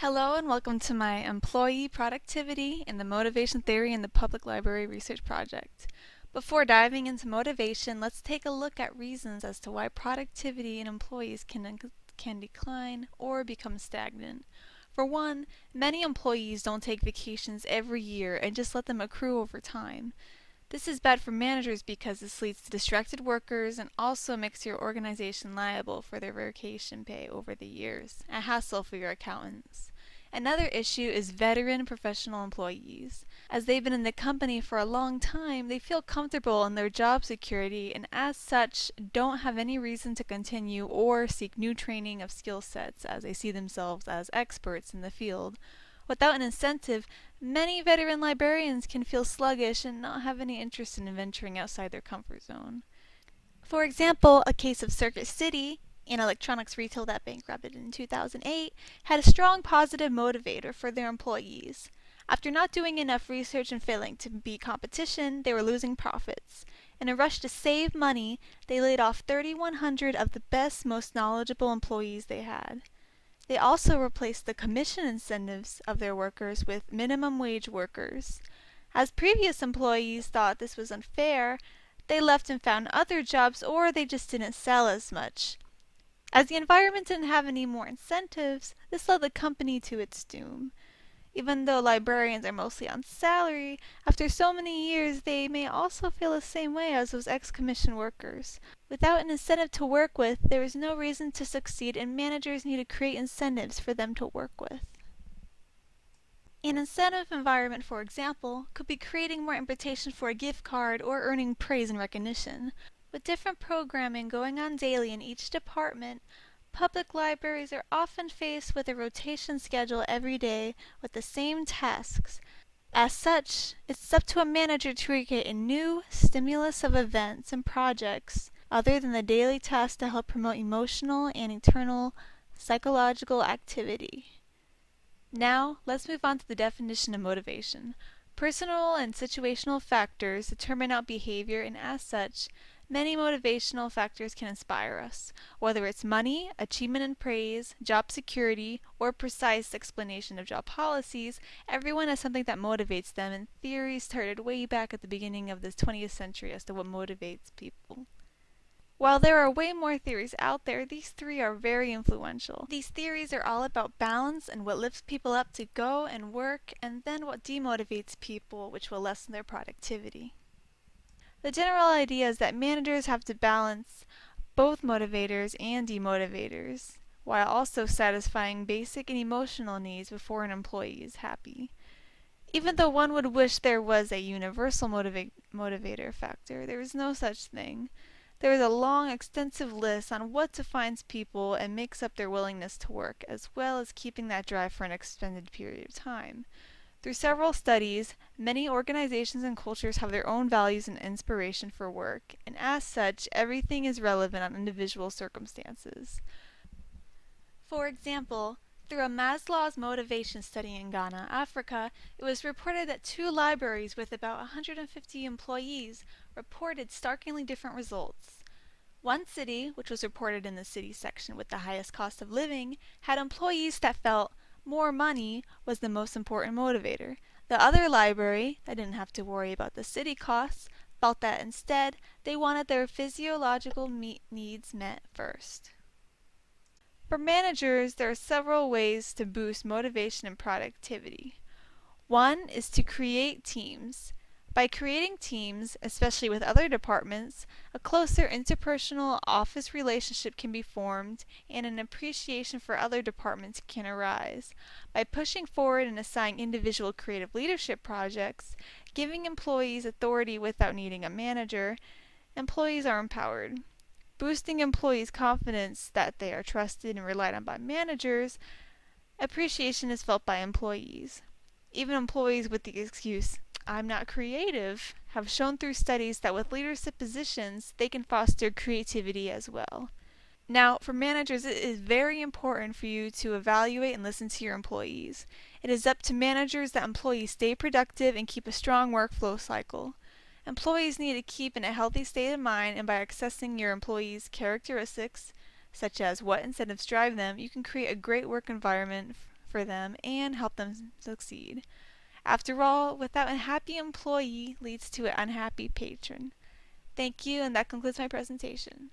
Hello and welcome to my Employee Productivity and the Motivation Theory in the Public Library Research Project. Before diving into motivation, let's take a look at reasons as to why productivity in employees can decline or become stagnant. For one, many employees don't take vacations every year and just let them accrue over time. This is bad for managers because this leads to distracted workers and also makes your organization liable for their vacation pay over the years, a hassle for your accountants. Another issue is veteran professional employees. As they've been in the company for a long time, they feel comfortable in their job security and as such don't have any reason to continue or seek new training of skill sets as they see themselves as experts in the field. Without an incentive, many veteran librarians can feel sluggish and not have any interest in venturing outside their comfort zone. For example, a case of Circuit City, an electronics retailer that bankrupted in 2008, had a strong positive motivator for their employees. After not doing enough research and failing to beat competition, they were losing profits. In a rush to save money, they laid off 3,100 of the best, most knowledgeable employees they had. They also replaced the commission incentives of their workers with minimum wage workers. As previous employees thought this was unfair, they left and found other jobs or they just didn't sell as much. As the environment didn't have any more incentives, this led the company to its doom. Even though librarians are mostly on salary, after so many years they may also feel the same way as those ex-commission workers. Without an incentive to work with, there is no reason to succeed and managers need to create incentives for them to work with. An incentive environment, for example, could be creating more invitation for a gift card or earning praise and recognition. With different programming going on daily in each department, public libraries are often faced with a rotation schedule every day with the same tasks. As such, it's up to a manager to create a new stimulus of events and projects other than the daily tasks to help promote emotional and internal psychological activity. Now, let's move on to the definition of motivation. Personal and situational factors determine our behavior, and as such, many motivational factors can inspire us, whether it's money, achievement and praise, job security, or precise explanation of job policies. Everyone has something that motivates them, and theories started way back at the beginning of the 20th century as to what motivates people. While there are way more theories out there, these three are very influential. These theories are all about balance and what lifts people up to go and work, and then what demotivates people, which will lessen their productivity. The general idea is that managers have to balance both motivators and demotivators, while also satisfying basic and emotional needs before an employee is happy. Even though one would wish there was a universal motivator factor, there is no such thing. There is a long, extensive list on what defines people and makes up their willingness to work, as well as keeping that drive for an extended period of time. Through several studies, many organizations and cultures have their own values and inspiration for work, and as such, everything is relevant on individual circumstances. For example, through a Maslow's motivation study in Ghana, Africa, it was reported that two libraries with about 150 employees reported starkly different results. One city, which was reported in the city section with the highest cost of living, had employees that felt more money was the most important motivator. The other library, that didn't have to worry about the city costs, felt that instead they wanted their physiological needs met first. For managers, there are several ways to boost motivation and productivity. One is to create teams. By creating teams, especially with other departments, a closer interpersonal office relationship can be formed and an appreciation for other departments can arise. By pushing forward and assigning individual creative leadership projects, giving employees authority without needing a manager, employees are empowered. Boosting employees' confidence that they are trusted and relied on by managers, appreciation is felt by employees. Even employees with the excuse, "I'm not creative," have shown through studies that with leadership positions, they can foster creativity as well. Now, for managers, it is very important for you to evaluate and listen to your employees. It is up to managers that employees stay productive and keep a strong workflow cycle. Employees need to keep in a healthy state of mind, and by accessing your employees' characteristics, such as what incentives drive them, you can create a great work environment for them and help them succeed. After all, without a happy employee leads to an unhappy patron. Thank you, and that concludes my presentation.